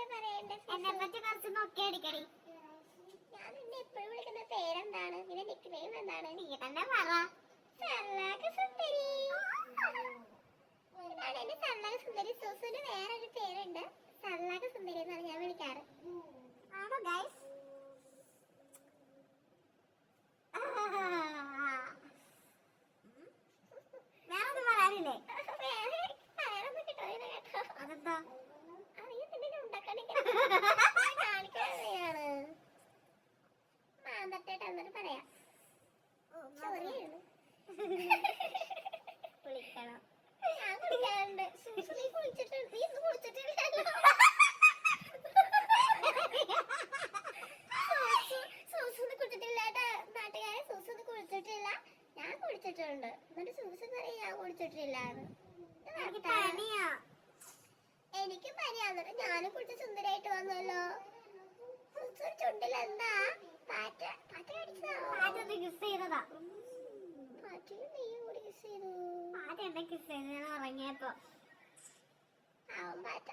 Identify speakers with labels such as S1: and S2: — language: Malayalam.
S1: എന്നെ പറ്റി കുറച്ച് നോക്കി അടിക്കടി.
S2: ഞാൻ നിന്നെ എപ്പോഴും വിളിക്കുന്ന പേരെന്താണ്? നിന്റെ നിക്നെയിം എന്താണ്?
S1: നീ തന്നെ പറ.
S2: സർലാക സുന്ദരി. ഇതാണ് എന്റെ സർലാക സുന്ദരി. സൂസുവിന് വേറൊരു പേരുണ്ട്, സർലാക സുന്ദരി എന്നാണ് ഞാൻ വിളിക്കാറ്.
S1: ആണോ ഗൈസ്? വേറൊന്നും പറയാനില്ലേ?
S2: പറയാനൊന്നും കിട്ടുന്നില്ല കേട്ടോ.
S1: അതെന്താ?
S2: അറിയ നിന്നെ ഉണ്ടാക്കാണെങ്കിൽ കാണിക്കാണ്. മാന്തട്ടേട്ട് എന്നിട്ട് പറയാം. സോറിയാണ്.
S1: കുളിക്കണം.
S2: ഞാൻ കുളിക്കാറുണ്ട്. സൂസു നീ കുളിച്ചിട്ടുണ്ട്? നീ ഇന്ന് കുളിച്ചിട്ടില്ലല്ലോ. സൂസൊന്നും കുളിച്ചിട്ടില്ല കേട്ടോ നാട്ടുകാരെ. സൂസൊന്നും കുളിച്ചിട്ടില്ല, ഞാൻ കുളിച്ചിട്ടുണ്ട്. എന്നിട്ട് സൂസു പറയും ഞാൻ കുളിച്ചിട്ടില്ല.
S1: എനിക്ക് പനിയാ.
S2: എനിക്ക് പനിയാന്നിട്ട് ഞാനും കുളിച്ച് സുന്ദരായിട്ട് വന്നല്ലോ. സൂസു ചുണ്ടിൽ എന്താ പാറ്റ കടിച്ചതാണോ?
S1: പാറ്റൊന്ന് കിസ് ചെയ്തതാ.
S2: പാറ്റയും നീയും കൂടി കിസ് ചെയ്തു.
S1: പാറ്റ എന്നെ കിസ് ചെയ്ത് ഞാൻ ഉറങ്ങിയപ്പോ.
S2: പാറ്റ